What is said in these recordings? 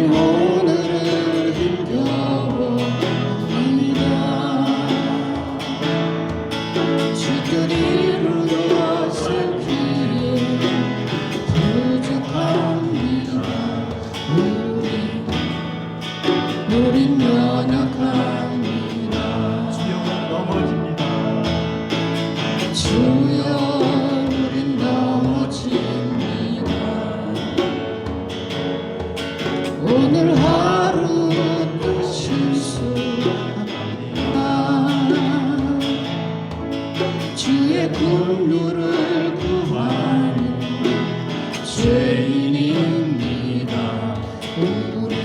오늘을 힘겨워합니다. 주들 이루어 살기에 부족합니다. 우린 연약합니다. 주여 넘어집니다. 주여 우린 넘어집니다. 오늘 하루 또 실수합니다. 주의 긍휼을 구하는 죄인입니다. 우리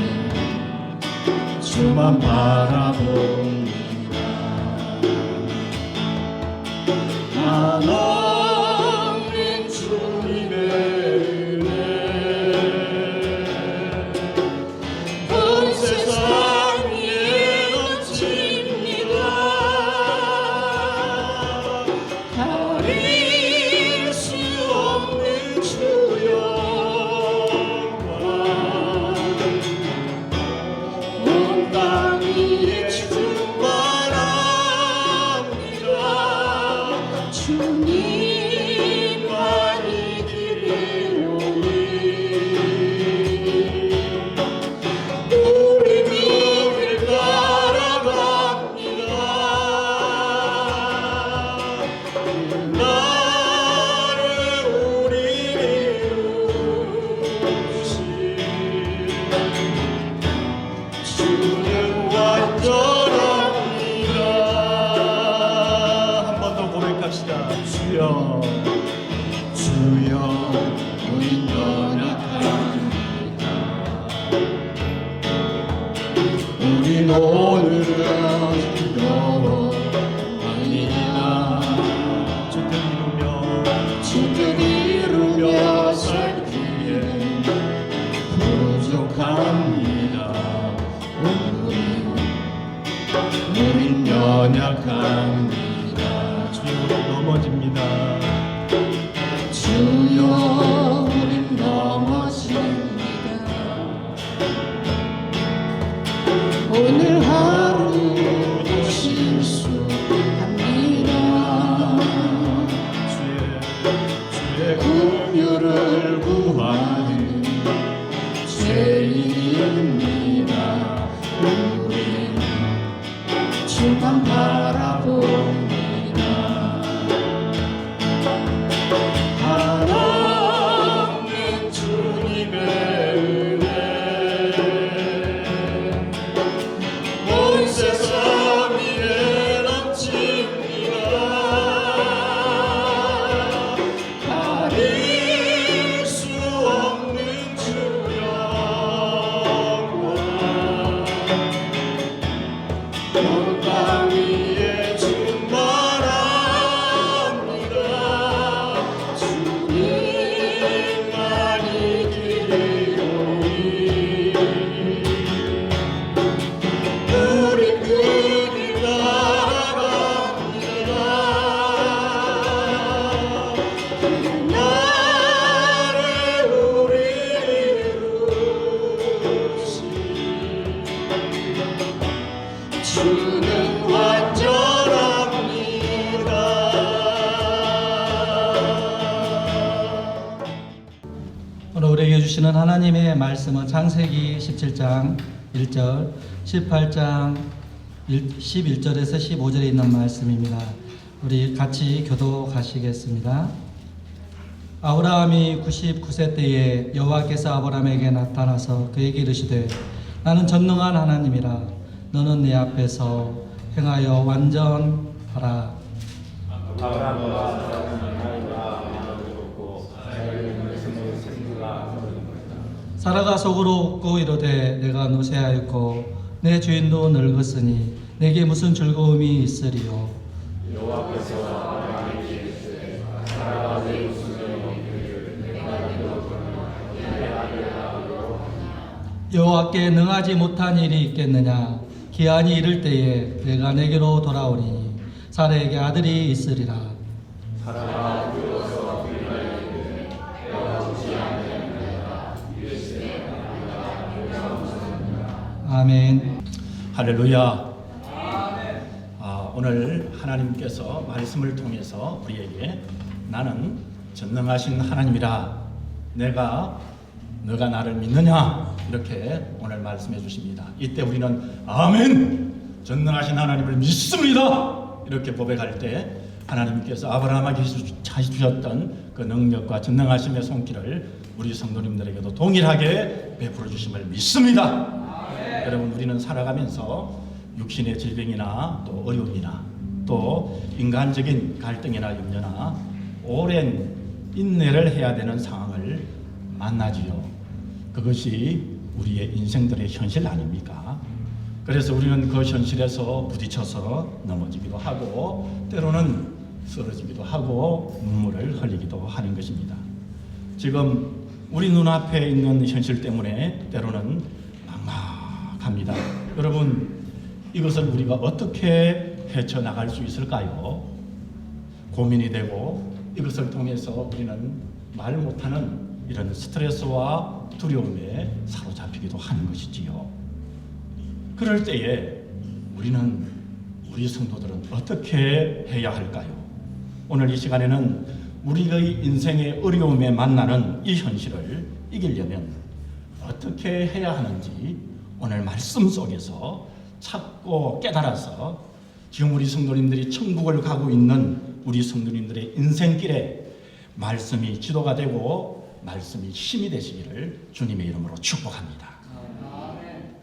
주만 바라봅니다. 하나님 주님의 은혜 온 세상 위에 넘칩니다. 가릴 수 없는 주 영광 온 땅 위에 충만합니다. 주님만이 길이오니 우리 눈을 따라갑니다. 나를 우리를 이루신 주는 완전합니다. 한 번 더 고백합시다. 주여 주여 우린 연약합니다. 우린 오늘은 힘겨워합니다. 주들 이루며 살기에 부족합니다. 우린 연약합니다. 주여 넘어집니다. 주여 우린 넘어집니다. 오늘 하루도 실수합니다. 주의 긍휼을 구하는 죄인입니다. 우리 주만 바라봅니다. 하나님 주님의 은혜 온 세상 위에 넘칩니다. 가릴 수 없는 주 영광 온 땅 위에 충만합니다. 주님만이 길이오니 우리 그 길 따라갑니다. 나를 우리를 이루신 주는 완전합니다. 오늘 우리에게 주시는 하나님의 말씀은 창세기 17장 1절, 18장 11절에서 15절에 있는 말씀입니다. 우리 같이 교독하시겠습니다. 아브라함이 99세 때에 여호와께서 아브라함에게 나타나서 그에게 이르시되 나는 전능한 하나님이라 너는 내 앞에서 행하여 완전하라. 사라가 속으로 웃고 이르되 내가 노쇠하였고 내 주인도 늙었으니 내게 무슨 즐거움이 있으리요. 여호와께 능하지 못한 일이 있겠느냐. 기한이 이를 때에 내가 내게로 돌아오니 사라에게 아들이 있으리라. 아멘. 할렐루야. 오늘 하나님께서 말씀을 통해서 우리에게 나는 전능하신 하나님이라, 너가 나를 믿느냐, 이렇게 오늘 말씀해 주십니다. 이때 우리는 아멘, 전능하신 하나님을 믿습니다, 이렇게 고백할 때 하나님께서 아브라함에게 주셨던 그 능력과 전능하심의 손길을 우리 성도님들에게도 동일하게 베풀어 주심을 믿습니다. 여러분, 우리는 살아가면서 육신의 질병이나 또 어려움이나 또 인간적인 갈등이나 염려나 오랜 인내를 해야 되는 상황을 만나지요. 그것이 우리의 인생들의 현실 아닙니까? 그래서 우리는 그 현실에서 부딪혀서 넘어지기도 하고 때로는 쓰러지기도 하고 눈물을 흘리기도 하는 것입니다. 지금 우리 눈앞에 있는 현실 때문에 때로는 막막합니다. 여러분, 이것을 우리가 어떻게 헤쳐나갈 수 있을까요? 고민이 되고 이것을 통해서 우리는 말 못하는 이런 스트레스와 두려움에 사로잡히기도 하는 것이지요. 그럴 때에 우리 성도들은 어떻게 해야 할까요? 오늘 이 시간에는 우리의 인생의 어려움에 만나는 이 현실을 이기려면 어떻게 해야 하는지 오늘 말씀 속에서 찾고 깨달아서 지금 우리 성도님들이 천국을 가고 있는 우리 성도님들의 인생길에 말씀이 지도가 되고 말씀이 힘이 되시기를 주님의 이름으로 축복합니다.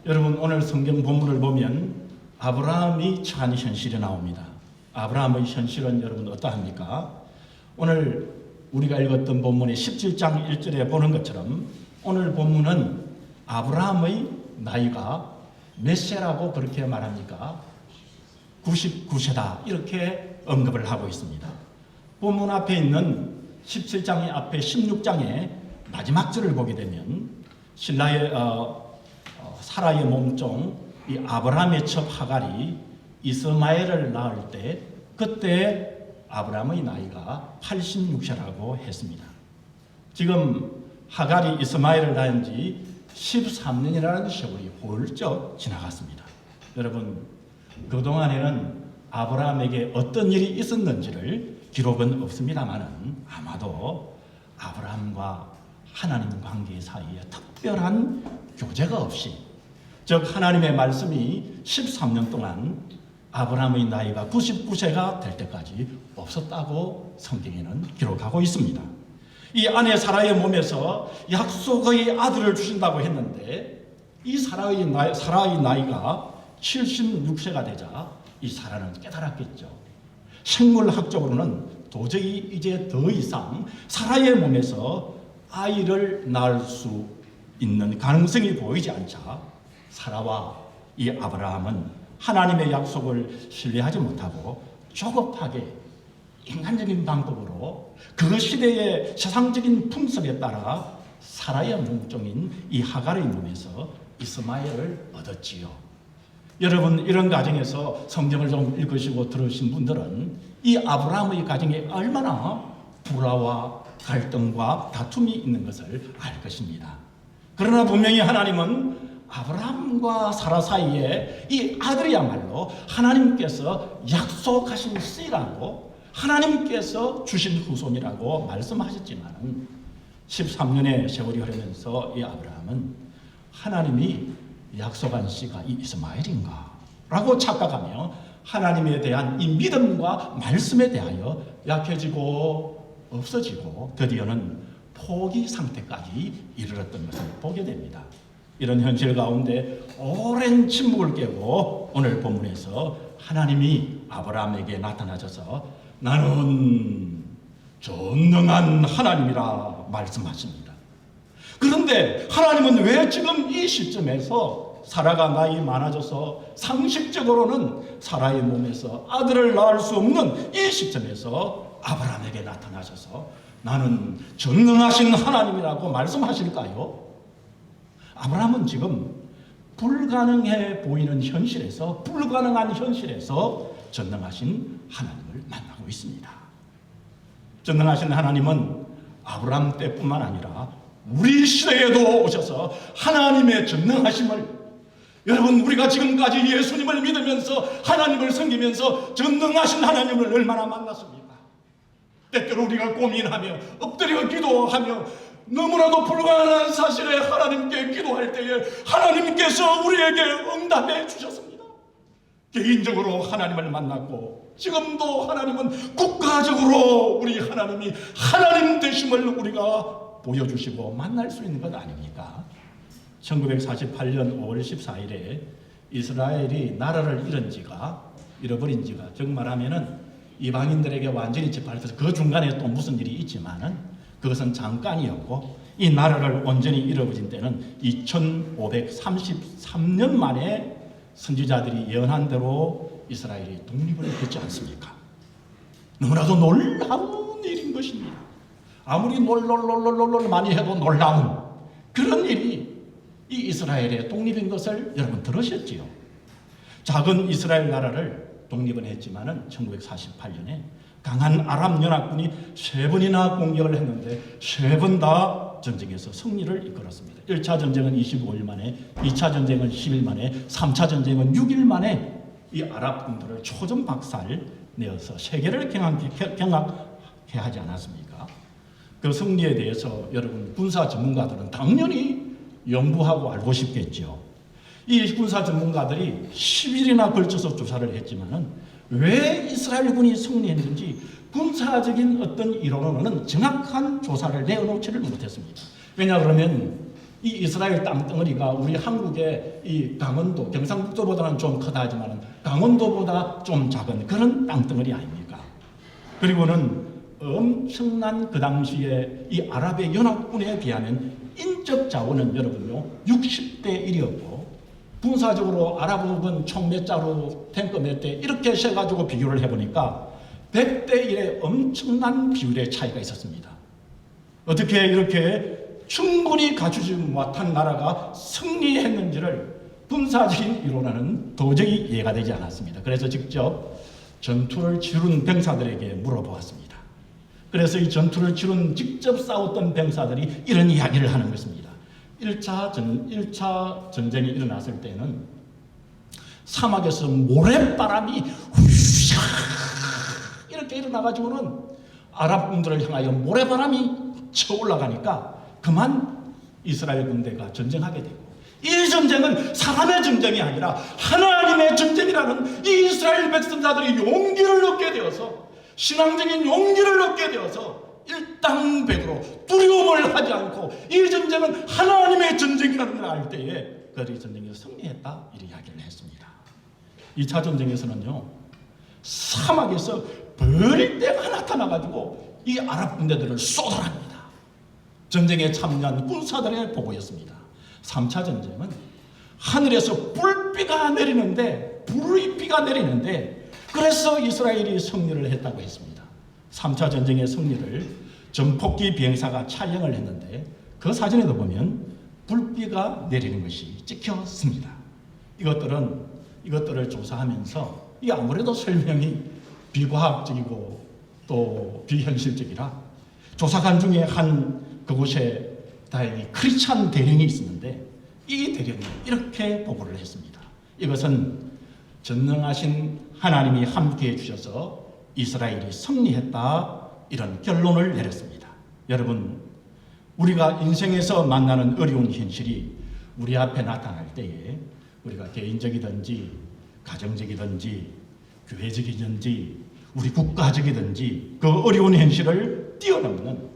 여러분, 오늘 성경 본문을 보면 아브라함이 처한 현실이 나옵니다. 아브라함의 현실은 여러분 어떠합니까? 오늘 우리가 읽었던 본문의 17장 1절에 보는 것처럼 오늘 본문은 아브라함의 나이가 몇 세라고 그렇게 말합니까? 99세다, 이렇게 언급을 하고 있습니다. 본문 앞에 있는 17장의 앞에 16장의 마지막 절을 보게 되면 사라의 몸종 이 아브라함의 첩 하갈이 이스마엘을 낳을 때 그때 아브라함의 나이가 86세라고 했습니다. 지금 하갈이 이스마엘을 낳은 지 13년이라는 세월이 훌쩍 지나갔습니다. 여러분, 그동안에는 아브라함에게 어떤 일이 있었는지를 기록은 없습니다만은 아마도 아브라함과 하나님 관계 사이에 특별한 교제가 없이, 즉 하나님의 말씀이 13년 동안 아브라함의 나이가 99세가 될 때까지 없었다고 성경에는 기록하고 있습니다. 이 아내 사라의 몸에서 약속의 아들을 주신다고 했는데 이 사라의 나이가 76세가 되자 이 사라는 깨달았겠죠. 생물학적으로는 도저히 이제 더 이상 사라의 몸에서 아이를 낳을 수 있는 가능성이 보이지 않자 사라와 이 아브라함은 하나님의 약속을 신뢰하지 못하고 조급하게 인간적인 방법으로 그 시대의 세상적인 풍습에 따라 사라의 몸종인 이 하갈의 몸에서 이스마엘을 얻었지요. 여러분, 이런 가정에서 성경을 좀 읽으시고 들으신 분들은 이 아브라함의 가정에 얼마나 불화와 갈등과 다툼이 있는 것을 알 것입니다. 그러나 분명히 하나님은 아브라함과 사라 사이에 이 아들이야말로 하나님께서 약속하신 씨라고, 하나님께서 주신 후손이라고 말씀하셨지만 13년의 세월이 흐르면서 이 아브라함은 하나님이 약속한 씨가 이 이스마엘인가 라고 착각하며 하나님에 대한 이 믿음과 말씀에 대하여 약해지고 없어지고 드디어는 포기 상태까지 이르렀던 것을 보게 됩니다. 이런 현실 가운데 오랜 침묵을 깨고 오늘 본문에서 하나님이 아브라함에게 나타나셔서 나는 전능한 하나님이라 말씀하십니다. 그런데 하나님은 왜 지금 이 시점에서 사라가 나이 많아져서 상식적으로는 사라의 몸에서 아들을 낳을 수 없는 이 시점에서 아브라함에게 나타나셔서 나는 전능하신 하나님이라고 말씀하실까요? 아브라함은 지금 불가능해 보이는 현실에서, 불가능한 현실에서 전능하신 하나님을 만나고 있습니다. 전능하신 하나님은 아브라함 때뿐만 아니라 우리 시대에도 오셔서 하나님의 전능하심을, 여러분, 우리가 지금까지 예수님을 믿으면서 하나님을 섬기면서 전능하신 하나님을 얼마나 만났습니까? 때때로 우리가 고민하며 엎드려 기도하며 너무나도 불가능한 사실에 하나님께 기도할 때에 하나님께서 우리에게 응답해 주셨습니다. 개인적으로 하나님을 만났고 지금도 하나님은 국가적으로 우리 하나님이 하나님 되심을 우리가 보여주시고 만날 수 있는 것 아닙니까? 1948년 5월 14일에 이스라엘이 나라를 잃어버린 지가 정말하면은 이방인들에게 완전히 짓밟혀서 그 중간에 또 무슨 일이 있지만은 그것은 잠깐이었고, 이 나라를 온전히 잃어버린 때는 2533년 만에 선지자들이 예언한 대로 이스라엘이 독립을 했지 않습니까? 너무나도 놀라운 일인 것입니다. 아무리 놀 많이 해도 놀라운 그런 일이 이 이스라엘의 독립인 것을 여러분 들으셨지요? 작은 이스라엘 나라를 독립은 했지만은 1948년에 강한 아랍 연합군이 3번이나 공격을 했는데 3번 다 전쟁에서 승리를 이끌었습니다. 1차 전쟁은 25일 만에, 2차 전쟁은 10일 만에, 3차 전쟁은 6일 만에 이 아랍군들을 초전박살 내어서 세계를 경악해 하지 않았습니까? 그 승리에 대해서 여러분 군사 전문가들은 당연히 연구하고 알고 싶겠죠. 이 군사 전문가들이 10일이나 걸쳐서 조사를 했지만은 왜 이스라엘군이 승리했는지 군사적인 어떤 이론으로는 정확한 조사를 내어놓지를 못했습니다. 왜냐 그러면 이 이스라엘 땅덩어리가 우리 한국의 이 강원도, 경상북도보다는 좀 크다 하지만 강원도보다 좀 작은 그런 땅덩어리 아닙니까? 그리고는 엄청난 그 당시에 이 아랍의 연합군에 비하면 인적 자원은 여러분요 60대 1이었고 군사적으로 아랍은 총 몇 자로 탱크 몇 대 이렇게 세가지고 비교를 해보니까 100대 1의 엄청난 비율의 차이가 있었습니다. 어떻게 이렇게 충분히 갖추지 못한 나라가 승리했는지를 군사적인 이론으로는 도저히 이해가 되지 않았습니다. 그래서 직접 전투를 치룬 병사들에게 물어보았습니다. 그래서 이 전투를 치룬 직접 싸웠던 병사들이 이런 이야기를 하는 것입니다. 1차 전쟁이 일어났을 때는 사막에서 모래바람이 휘샥 이렇게 일어나가지고는 아랍군들을 향하여 모래바람이 쳐 올라가니까 그만 이스라엘 군대가 전쟁하게 되고, 이 전쟁은 사람의 전쟁이 아니라 하나님의 전쟁이라는 이 이스라엘 백성자들이 용기를 얻게 되어서, 신앙적인 용기를 얻게 되어서 일당백으로 두려움을 하지 않고 이 전쟁은 하나님의 전쟁이라는 걸 알 때에 그들이 전쟁에서 승리했다 이렇게 이야기를 했습니다. 2차 전쟁에서는요 사막에서 벌떼가 나타나가지고 이 아랍 군대들을 쏘더랍니다. 전쟁에 참여한 군사들의 보고였습니다. 3차 전쟁은 하늘에서 불비가 내리는데 그래서 이스라엘이 승리를 했다고 했습니다. 3차 전쟁의 승리를 전폭기 비행사가 촬영을 했는데 그 사진에도 보면 불비가 내리는 것이 찍혔습니다. 이것들을 조사하면서 이 아무래도 설명이 비과학적이고 또 비현실적이라 조사관 중에 한 그곳에 다행히 크리스찬 대령이 있었는데 이 대령이 이렇게 보고를 했습니다. 이것은 전능하신 하나님이 함께해 주셔서 이스라엘이 승리했다 이런 결론을 내렸습니다. 여러분, 우리가 인생에서 만나는 어려운 현실이 우리 앞에 나타날 때에 우리가 개인적이든지 가정적이든지 교회적이든지 우리 국가적이든지 그 어려운 현실을 뛰어넘는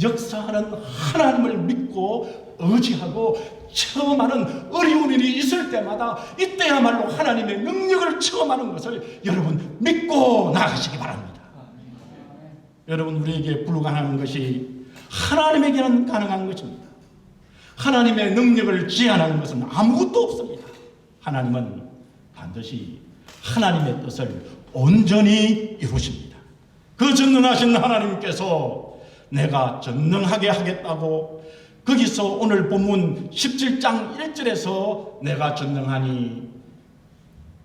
역사하는 하나님을 믿고 의지하고 체험하는 어려운 일이 있을 때마다 이때야말로 하나님의 능력을 체험하는 것을 여러분 믿고 나가시기 바랍니다. 여러분, 우리에게 불가능한 것이 하나님에게는 가능한 것입니다. 하나님의 능력을 제한하는 것은 아무것도 없습니다. 하나님은 반드시 하나님의 뜻을 온전히 이루십니다. 그 전능하신 하나님께서 내가 전능하게 하겠다고 거기서 오늘 본문 17장 1절에서 내가 전능하니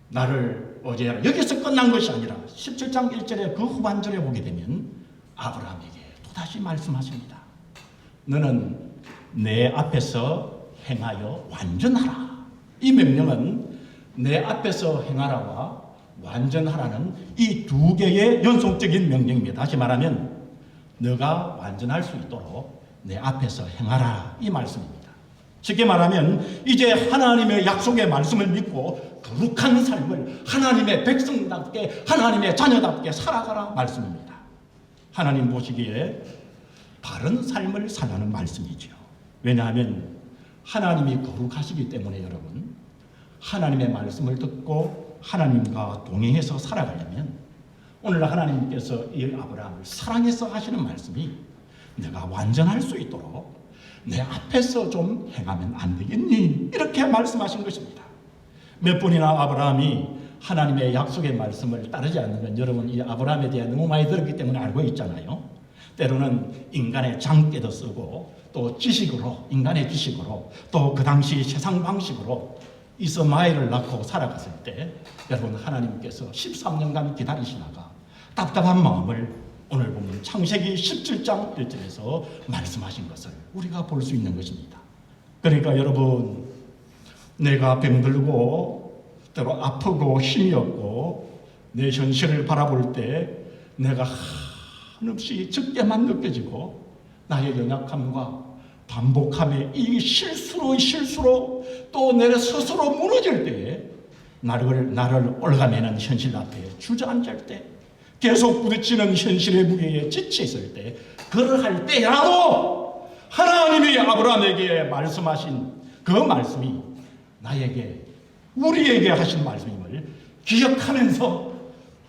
나를 어제하라 여기서 끝난 것이 아니라 17장 1절의 그 후반절에 보게 되면 아브라함에게 또다시 말씀하십니다. 너는 내 앞에서 행하여 완전하라. 이 명령은 내 앞에서 행하라와 완전하라는 이 두 개의 연속적인 명령입니다. 다시 말하면 너가 완전할 수 있도록 내 앞에서 행하라, 이 말씀입니다. 쉽게 말하면 이제 하나님의 약속의 말씀을 믿고 거룩한 삶을 하나님의 백성답게 하나님의 자녀답게 살아가라 말씀입니다. 하나님 보시기에 바른 삶을 살라는 말씀이죠. 왜냐하면 하나님이 거룩하시기 때문에 여러분, 하나님의 말씀을 듣고 하나님과 동행해서 살아가려면 오늘 하나님께서 이 아브라함을 사랑해서 하시는 말씀이 내가 완전할 수 있도록 내 앞에서 좀 행하면 안 되겠니? 이렇게 말씀하신 것입니다. 몇 번이나 아브라함이 하나님의 약속의 말씀을 따르지 않는 건 여러분 이 아브라함에 대해 너무 많이 들었기 때문에 알고 있잖아요. 때로는 인간의 장깨도 쓰고 또 지식으로, 인간의 지식으로 또 그 당시 세상 방식으로 이스마엘을 낳고 살아갔을 때 여러분 하나님께서 13년간 기다리시다가 답답한 마음을 오늘 보면 창세기 17장 1절에서 말씀하신 것을 우리가 볼 수 있는 것입니다. 그러니까 여러분, 내가 병들고 때로 아프고 힘이 없고 내 현실을 바라볼 때 내가 한없이 적게만 느껴지고 나의 연약함과 반복함에 이 실수로 또 내 스스로 무너질 때에 나를 올가매는 현실 앞에 주저앉을 때 계속 부딪히는 현실의 무게에 지쳐 있을 때 그러할 때라도 하나님이 아브라함에게 말씀하신 그 말씀이 나에게 우리에게 하신 말씀임을 기억하면서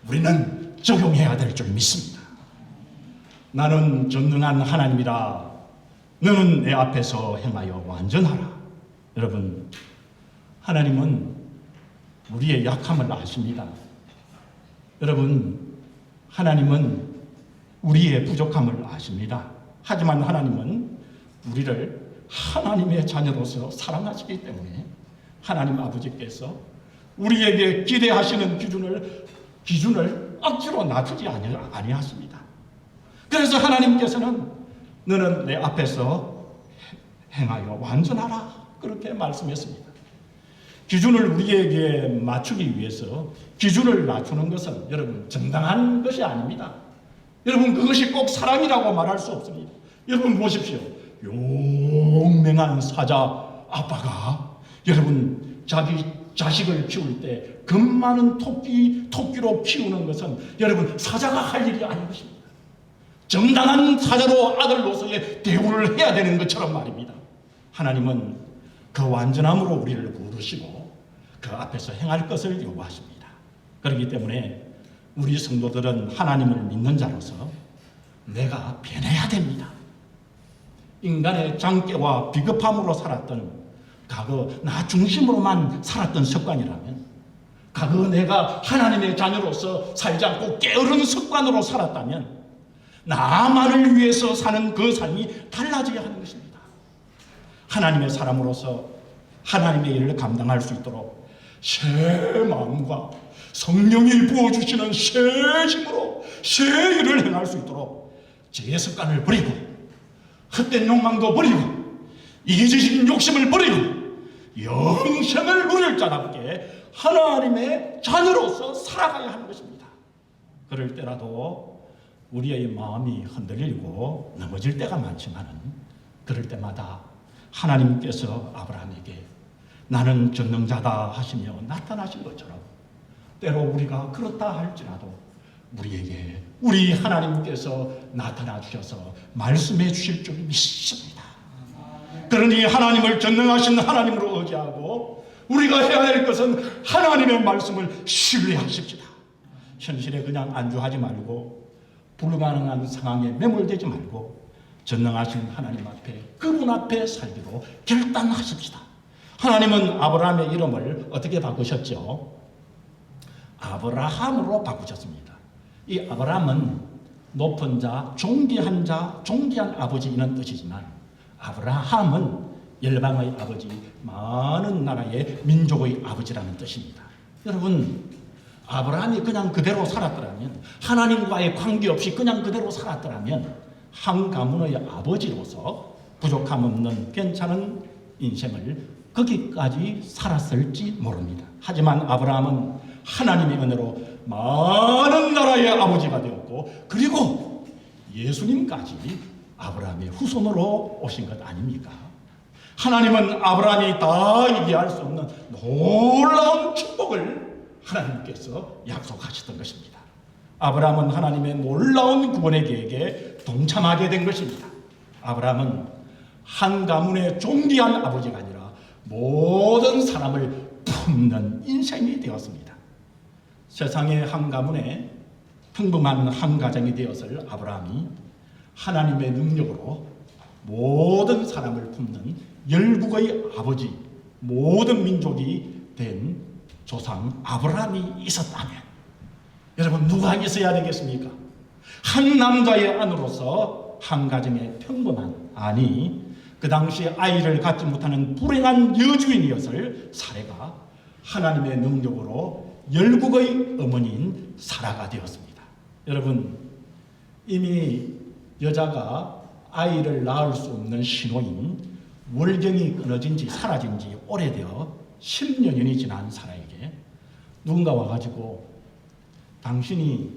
우리는 적용해야 될 줄 믿습니다. 나는 전능한 하나님이라 너는 내 앞에서 행하여 완전하라. 여러분, 하나님은 우리의 약함을 아십니다. 여러분, 하나님은 우리의 부족함을 아십니다. 하지만 하나님은 우리를 하나님의 자녀로서 사랑하시기 때문에 하나님 아버지께서 우리에게 기대하시는 기준을 억지로 낮추지 아니하십니다. 그래서 하나님께서는 너는 내 앞에서 행하여 완전하라, 그렇게 말씀했습니다. 기준을 우리에게 맞추기 위해서 기준을 낮추는 것은 여러분 정당한 것이 아닙니다. 여러분 그것이 꼭 사랑이라고 말할 수 없습니다. 여러분 보십시오. 용맹한 사자 아빠가 여러분 자기 자식을 키울 때 겁 많은 토끼로 키우는 것은 여러분 사자가 할 일이 아닌 것입니다. 정당한 사자로 아들로서의 대우를 해야 되는 것처럼 말입니다. 하나님은 그 완전함으로 우리를 부르시고 그 앞에서 행할 것을 요구하십니다. 그렇기 때문에 우리 성도들은 하나님을 믿는 자로서 내가 변해야 됩니다. 인간의 장깨와 비겁함으로 살았던 과거 나 중심으로만 살았던 습관이라면, 과거 내가 하나님의 자녀로서 살지 않고 게으른 습관으로 살았다면 나만을 위해서 사는 그 삶이 달라져야 하는 것입니다. 하나님의 사람으로서 하나님의 일을 감당할 수 있도록 새 마음과 성령이 부어주시는 새 힘으로 새 일을 행할 수 있도록 제 습관을 버리고 헛된 욕망도 버리고 이기적인 욕심을 버리고 영생을 누릴 자답게 하나님의 자녀로서 살아가야 하는 것입니다. 그럴 때라도 우리의 마음이 흔들리고 넘어질 때가 많지만 그럴 때마다 하나님께서 아브라함에게 나는 전능자다 하시며 나타나신 것처럼 때로 우리가 그렇다 할지라도 우리에게 우리 하나님께서 나타나 주셔서 말씀해 주실 줄 믿습니다. 그러니 하나님을 전능하신 하나님으로 의지하고 우리가 해야 될 것은 하나님의 말씀을 신뢰하십시다. 현실에 그냥 안주하지 말고 불가능한 상황에 매몰되지 말고 전능하신 하나님 앞에 그분 앞에 살기로 결단하십시다. 하나님은 아브라함의 이름을 어떻게 바꾸셨죠? 아브라함으로 바꾸셨습니다. 이 아브라함은 높은 자, 존귀한 아버지 이런 뜻이지만 아브라함은 열방의 아버지, 많은 나라의 민족의 아버지라는 뜻입니다. 여러분, 아브라함이 그냥 그대로 살았더라면, 하나님과의 관계없이 그냥 그대로 살았더라면 한 가문의 아버지로서 부족함 없는 괜찮은 인생을 거기까지 살았을지 모릅니다. 하지만 아브라함은 하나님의 은혜로 많은 나라의 아버지가 되었고, 그리고 예수님까지 아브라함의 후손으로 오신 것 아닙니까? 하나님은 아브라함이 다 이해할 수 없는 놀라운 축복을 하나님께서 약속하셨던 것입니다. 아브라함은 하나님의 놀라운 구원의 계획에 동참하게 된 것입니다. 아브라함은 한 가문의 존귀한 아버지가 아니라 모든 사람을 품는 인생이 되었습니다. 세상의 한 가문에 평범한 한 가정이 되었을 아브라함이 하나님의 능력으로 모든 사람을 품는 열국의 아버지, 모든 민족이 된 조상 아브라함이 있었다면, 여러분 누가 있어야 되겠습니까? 한 남자의 아내로서 한 가정의 평범한, 아니 그 당시 아이를 갖지 못하는 불행한 여주인이었을 사레가 하나님의 능력으로 열국의 어머니인 사라가 되었습니다. 여러분, 이미 여자가 아이를 낳을 수 없는 신호인 월경이 끊어진 지 사라진 지 오래되어 10년이 지난 사라에게 누군가 와가지고 당신이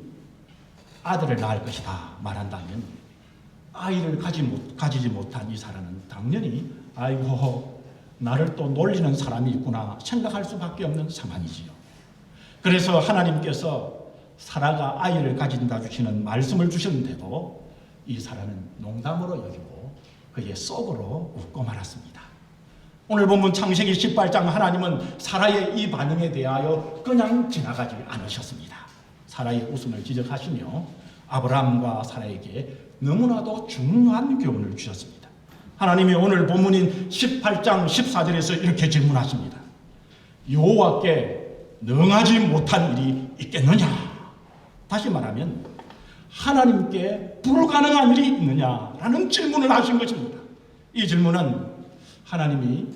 아들을 낳을 것이다 말한다면, 아이를 가지지 못한 이 사람은 당연히 아이고 나를 또 놀리는 사람이 있구나 생각할 수밖에 없는 상황이지요. 그래서 하나님께서 사라가 아이를 가진다 주시는 말씀을 주셨는데도 이 사람은 농담으로 여기고 그의 속으로 웃고 말았습니다. 오늘 본문 창세기 18장, 하나님은 사라의 이 반응에 대하여 그냥 지나가지 않으셨습니다. 사라의 웃음을 지적하시며 아브라함과 사라에게 너무나도 중요한 교훈을 주셨습니다. 하나님이 오늘 본문인 18장 14절에서 이렇게 질문하십니다. 여호와께 능하지 못한 일이 있겠느냐? 다시 말하면 하나님께 불가능한 일이 있느냐라는 질문을 하신 것입니다. 이 질문은 하나님이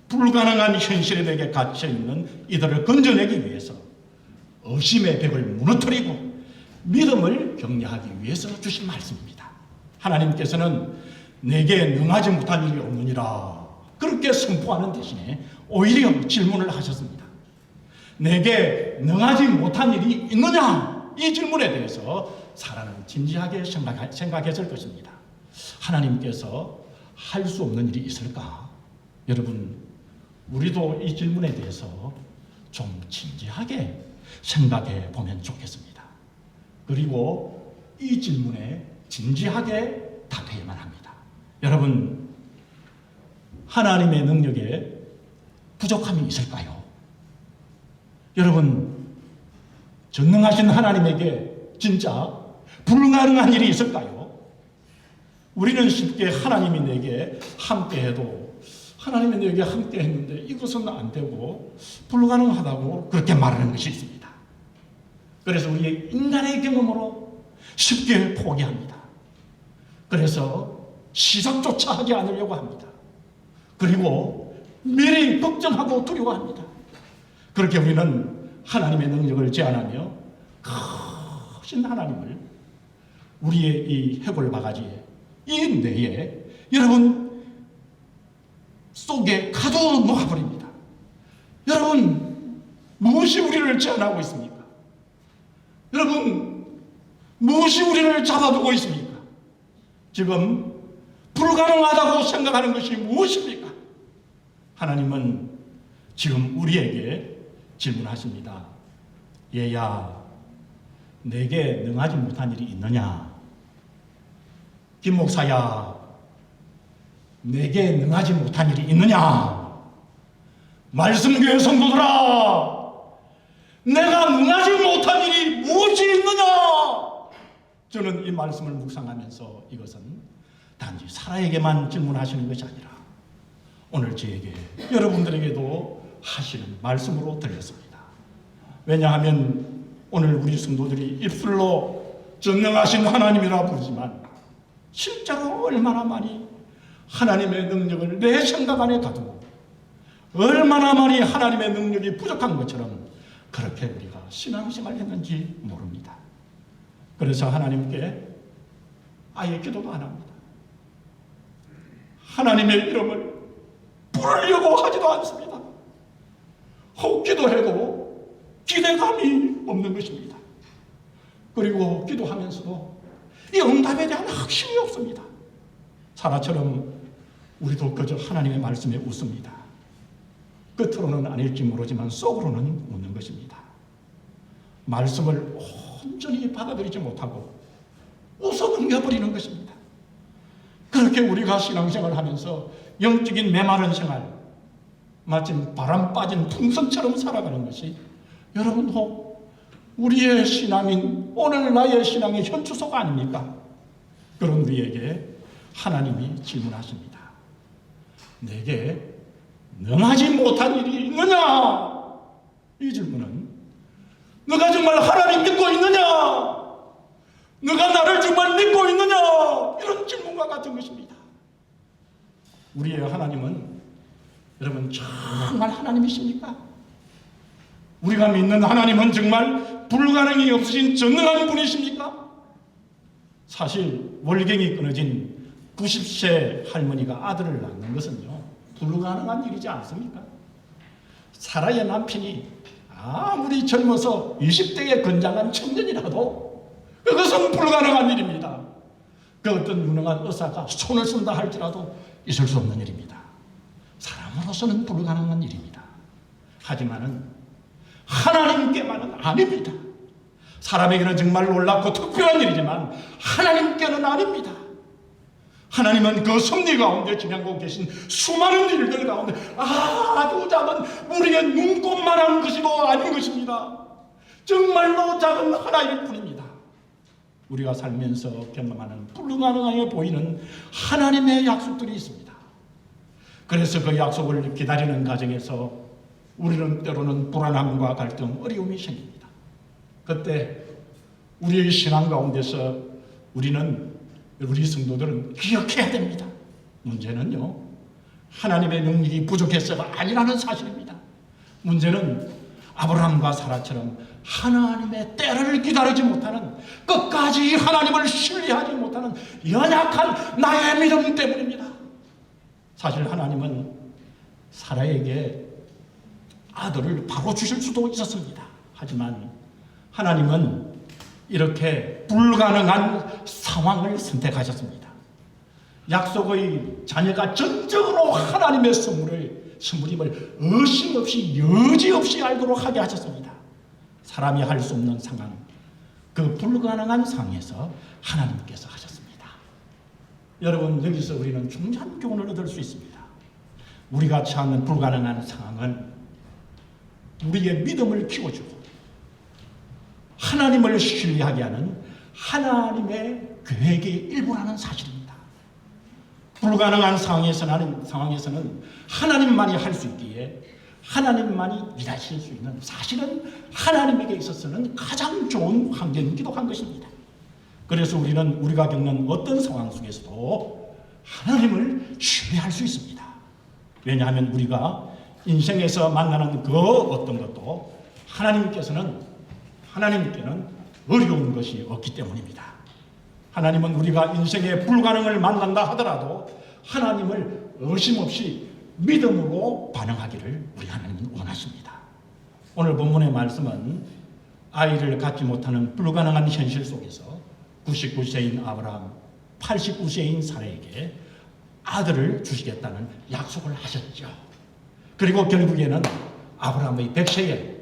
불가능한 현실에 갇혀있는 이들을 건져내기 위해서 의심의 벽을 무너뜨리고 믿음을 격려하기 위해서 주신 말씀입니다. 하나님께서는 내게 능하지 못한 일이 없느니라 그렇게 선포하는 대신에 오히려 질문을 하셨습니다. 내게 능하지 못한 일이 있느냐? 이 질문에 대해서 사라는 진지하게 생각했을 것입니다. 하나님께서 할 수 없는 일이 있을까? 여러분, 우리도 이 질문에 대해서 좀 진지하게 생각해 보면 좋겠습니다. 그리고 이 질문에 진지하게 답해야만 합니다. 여러분, 하나님의 능력에 부족함이 있을까요? 여러분, 전능하신 하나님에게 진짜 불가능한 일이 있을까요? 우리는 쉽게 하나님이 내게 함께해도 하나님이 내게 함께했는데 이것은 안 되고 불가능하다고 그렇게 말하는 것이 있습니다. 그래서 우리의 인간의 경험으로 쉽게 포기합니다. 그래서 시작조차 하지 않으려고 합니다. 그리고 미리 걱정하고 두려워합니다. 그렇게 우리는 하나님의 능력을 제한하며 크신 하나님을 우리의 이 해골 바가지에, 이 뇌에 여러분 속에 가둬 놓아버립니다. 여러분, 무엇이 우리를 제한하고 있습니까? 여러분, 무엇이 우리를 잡아두고 있습니까? 지금 불가능하다고 생각하는 것이 무엇입니까? 하나님은 지금 우리에게 질문하십니다. 얘야, 내게 능하지 못한 일이 있느냐? 김 목사야, 내게 능하지 못한 일이 있느냐? 말씀교회 성도들아, 내가 능하지 못한 일이 무엇이 있느냐? 저는 이 말씀을 묵상하면서 이것은 단지 사라에게만 질문하시는 것이 아니라 오늘 저에게, 여러분들에게도 하시는 말씀으로 들렸습니다. 왜냐하면 오늘 우리 성도들이 입술로 전능하신 하나님이라 부르지만 실제로 얼마나 많이 하나님의 능력을 내 생각 안에 가두고 얼마나 많이 하나님의 능력이 부족한 것처럼 그렇게 우리가 신앙생활을 했는지 모릅니다. 그래서 하나님께 아예 기도도 안 합니다. 하나님의 이름을 부르려고 하지도 않습니다. 혹 기도해도 기대감이 없는 것입니다. 그리고 기도하면서도 이 응답에 대한 확신이 없습니다. 사라처럼 우리도 그저 하나님의 말씀에 웃습니다. 겉으로는 아닐지 모르지만 속으로는 웃는 것입니다. 말씀을 온전히 받아들이지 못하고 웃어 넘겨버리는 것입니다. 그렇게 우리가 신앙생활을 하면서 영적인 메마른 생활, 마치 바람 빠진 풍선처럼 살아가는 것이 여러분도 우리의 신앙인 오늘 나의 신앙의 현주소가 아닙니까? 그런 우리에게 하나님이 질문하십니다. 내게 능하지 못한 일이 있느냐? 이 질문은 너가 정말 하나님 믿고 있느냐? 너가 나를 정말 믿고 있느냐? 이런 질문과 같은 것입니다. 우리의 하나님은 여러분 정말 하나님이십니까? 우리가 믿는 하나님은 정말 불가능이 없으신 전능한 분이십니까? 사실 월경이 끊어진 90세 할머니가 아들을 낳는 것은요 불가능한 일이지 않습니까? 사라의 남편이 아무리 젊어서 20대의 건장한 청년이라도 그것은 불가능한 일입니다. 그 어떤 유능한 의사가 손을 쓴다 할지라도 있을 수 없는 일입니다. 사람으로서는 불가능한 일입니다. 하지만은 하나님께만은 아닙니다. 사람에게는 정말 놀랍고 특별한 일이지만 하나님께는 아닙니다. 하나님은 그 섭리 가운데 지향하고 계신 수많은 일들 가운데 아주 작은 우리의 눈꼽만한 것이도 아닌 것입니다. 정말로 작은 하나일 뿐입니다. 우리가 살면서 경험하는 불가능하게 보이는 하나님의 약속들이 있습니다. 그래서 그 약속을 기다리는 과정에서 우리는 때로는 불안함과 갈등, 어려움이 생깁니다. 그때 우리의 신앙 가운데서 우리 성도들은 기억해야 됩니다. 문제는요, 하나님의 능력이 부족해서가 아니라는 사실입니다. 문제는 아브라함과 사라처럼 하나님의 때를 기다리지 못하는, 끝까지 하나님을 신뢰하지 못하는 연약한 나의 믿음 때문입니다. 사실 하나님은 사라에게 아들을 바로 주실 수도 있었습니다. 하지만 하나님은 이렇게 불가능한 상황을 선택하셨습니다. 약속의 자녀가 전적으로 하나님의 선물임을 의심 없이 여지없이 알도록 하게 하셨습니다. 사람이 할 수 없는 상황, 그 불가능한 상황에서 하나님께서 하셨습니다. 여러분, 여기서 우리는 중요한 교훈을 얻을 수 있습니다. 우리가 처하는 불가능한 상황은 우리의 믿음을 키워주고 하나님을 신뢰하게 하는 하나님의 계획의 일부라는 사실입니다. 불가능한 상황에서는 하나님만이 할 수 있기에 하나님만이 일하실 수 있는, 사실은 하나님에게 있어서는 가장 좋은 환경이기도 한 것입니다. 그래서 우리가 겪는 어떤 상황 속에서도 하나님을 신뢰할 수 있습니다. 왜냐하면 우리가 인생에서 만나는 그 어떤 것도 하나님께는 어려운 것이 없기 때문입니다. 하나님은 우리가 인생의 불가능을 만난다 하더라도 하나님을 의심 없이 믿음으로 반응하기를 우리 하나님은 원하십니다. 오늘 본문의 말씀은 아이를 갖지 못하는 불가능한 현실 속에서 99세인 아브라함, 89세인 사라에게 아들을 주시겠다는 약속을 하셨죠. 그리고 결국에는 아브라함의 100세에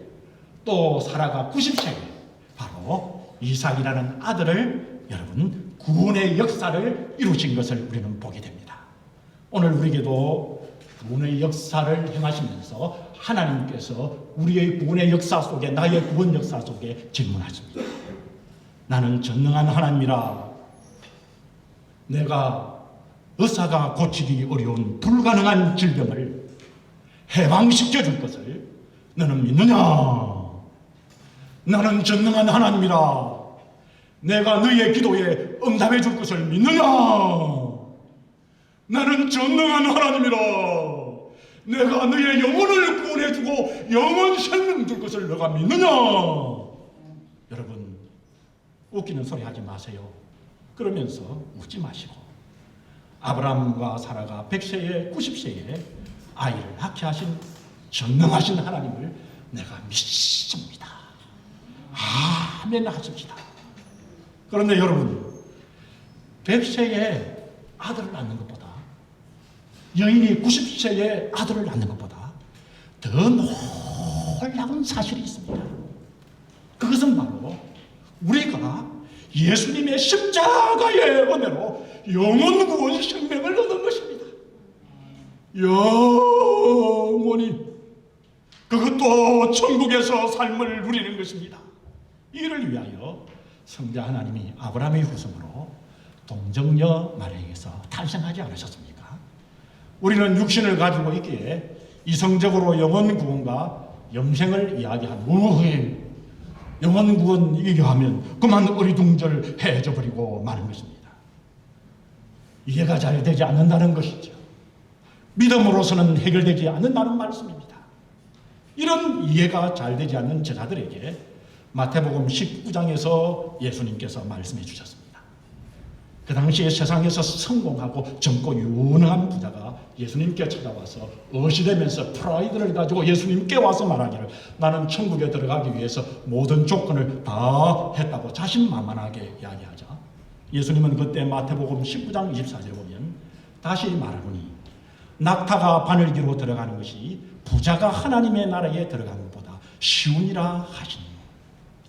또 사라가 90세에 바로 이삭이라는 아들을 여러분 구원의 역사를 이루신 것을 우리는 보게 됩니다. 오늘 우리에게도 구원의 역사를 행하시면서 하나님께서 우리의 구원의 역사 속에, 나의 구원 역사 속에 질문하십니다. 나는 전능한 하나님이라 내가 의사가 고치기 어려운 불가능한 질병을 해방시켜 줄 것을 너는 믿느냐? 나는 전능한 하나님이라 내가 너의 기도에 응답해 줄 것을 믿느냐? 나는 전능한 하나님이라 내가 너의 영혼을 구원해 주고 영원 생명 줄 것을 너가 믿느냐? 여러분, 웃기는 소리 하지 마세요. 그러면서 웃지 마시고 아브라함과 사라가 100세에 90세에 아이를 낳게 하신 전능하신 하나님을 내가 믿습니다. 아멘 하십시다. 그런데 여러분, 100세에 아들을 낳는 것보다, 여인이 90세에 아들을 낳는 것보다 더 놀라운 사실이 있습니다. 그것은 바로 우리가 예수님의 십자가의 은혜로 영원 구원 생명을 얻은 것입니다. 영원히, 그것도 천국에서 삶을 누리는 것입니다. 이를 위하여 성자 하나님이 아브라함의 후손으로 동정녀 마리아에게서 탄생하지 않으셨습니까? 우리는 육신을 가지고 있기에 이성적으로 영원 구원과 영생을 이야기한 우리 영원 구원 얘기하면 그만 어리둥절해져 버리고 마는 것입니다. 이해가 잘 되지 않는다는 것이죠. 믿음으로서는 해결되지 않는다는 말씀입니다. 이런 이해가 잘 되지 않는 제자들에게 마태복음 19장에서 예수님께서 말씀해 주셨습니다. 그 당시에 세상에서 성공하고 젊고 유능한 부자가 예수님께 찾아와서 어시되면서 프라이드를 가지고 예수님께 와서 말하기를 나는 천국에 들어가기 위해서 모든 조건을 다 했다고 자신만만하게 이야기하자 예수님은 그때 마태복음 19장 24절에 보면 다시 말하노니 낙타가 바늘기로 들어가는 것이 부자가 하나님의 나라에 들어가는 것보다 쉬우니라 하시니,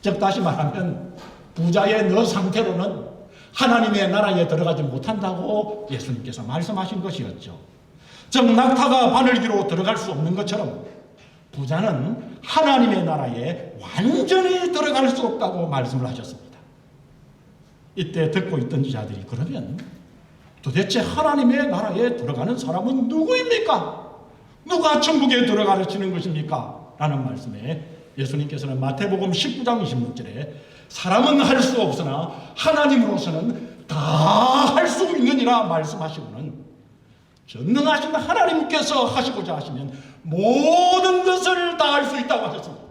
즉 다시 말하면 부자의 너 상태로는 하나님의 나라에 들어가지 못한다고 예수님께서 말씀하신 것이었죠. 즉 낙타가 바늘기로 들어갈 수 없는 것처럼 부자는 하나님의 나라에 완전히 들어갈 수 없다고 말씀을 하셨습니다. 이때 듣고 있던 자들이 그러면 도대체 하나님의 나라에 들어가는 사람은 누구입니까? 누가 천국에 들어가르치는 것입니까? 라는 말씀에 예수님께서는 마태복음 19장 26절에 사람은 할 수 없으나 하나님으로서는 다 할 수 있느니라 말씀하시고는 전능하신 하나님께서 하시고자 하시면 모든 것을 다 할 수 있다고 하셨습니다.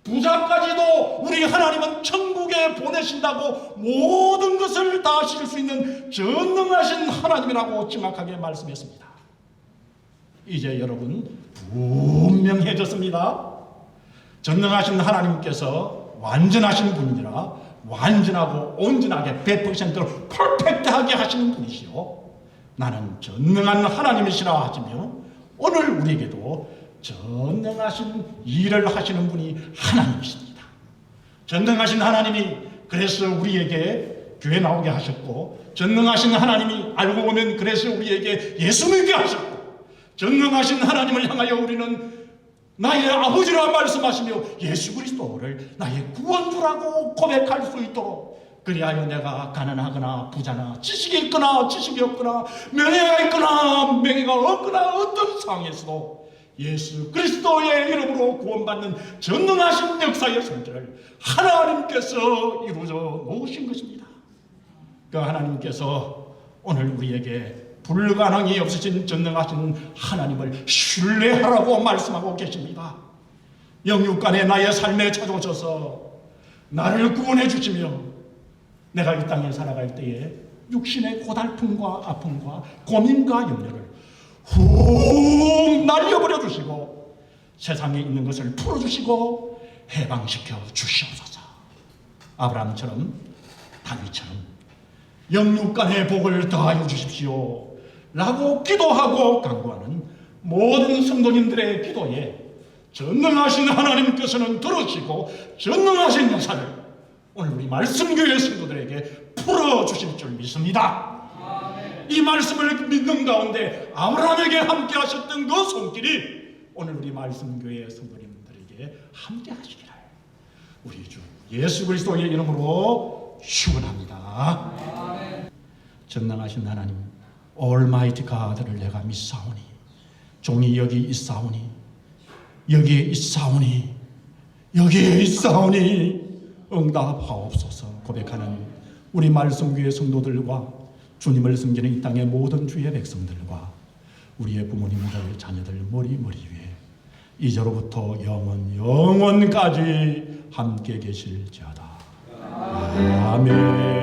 부자까지도 우리 하나님은 천국에 보내신다고 모든 것을 다 하실 수 있는 전능하신 하나님이라고 정확하게 말씀했습니다. 이제 여러분 분명해졌습니다. 전능하신 하나님께서 완전하신 분이라 완전하고 온전하게 100%로 퍼펙트하게 하시는 분이시요 나는 전능한 하나님이시라 하시며 오늘 우리에게도 전능하신 일을 하시는 분이 하나님이십니다. 전능하신 하나님이 그래서 우리에게 교회 나오게 하셨고, 전능하신 하나님이 알고 보면 그래서 우리에게 예수 믿게 하셨고, 전능하신 하나님을 향하여 우리는 나의 아버지라 말씀하시며 예수 그리스도를 나의 구원주라고 고백할 수 있도록, 그리하여 내가 가난하거나 부자나 지식이 있거나 지식이 없거나 명예가 있거나 명예가 없거나 어떤 상황에서도 예수 그리스도의 이름으로 구원받는 전능하신 역사의 성질을 하나님께서 이루어져 놓으신 것입니다. 그 하나님께서 오늘 우리에게 불가능이 없으신 전능하신 하나님을 신뢰하라고 말씀하고 계십니다. 영육간에 나의 삶에 찾아오셔서 나를 구원해 주시며 내가 이 땅에 살아갈 때에 육신의 고달픔과 아픔과 고민과 염려를 훅 날려버려 주시고 세상에 있는 것을 풀어주시고 해방시켜 주시옵소서. 아브라함처럼 다윗처럼 영육간의 복을 더하여 주십시오 라고 기도하고 간구하는 모든 성도님들의 기도에 전능하신 하나님께서는 들으시고 전능하신 역사를 오늘 우리 말씀교회 성도들에게 풀어주실 줄 믿습니다. 이 말씀을 믿는 가운데 아브라함에게 함께 하셨던 그 손길이 오늘 우리 말씀교회 성도님들에게 함께 하시기를 우리 주 예수 그리스도의 이름으로 축원합니다. 전능하신 하나님, 올마이티 가드를 내가 믿사오니, 종이 여기 있사오니, 여기에 있사오니, 여기에 있사오니 응답하옵소서 고백하는 우리 말씀교회 성도들과 주님을 섬기는 이 땅의 모든 주의 백성들과 우리의 부모님들, 자녀들 머리 위에 이제로부터 영원까지 함께 계실지어다. 아멘.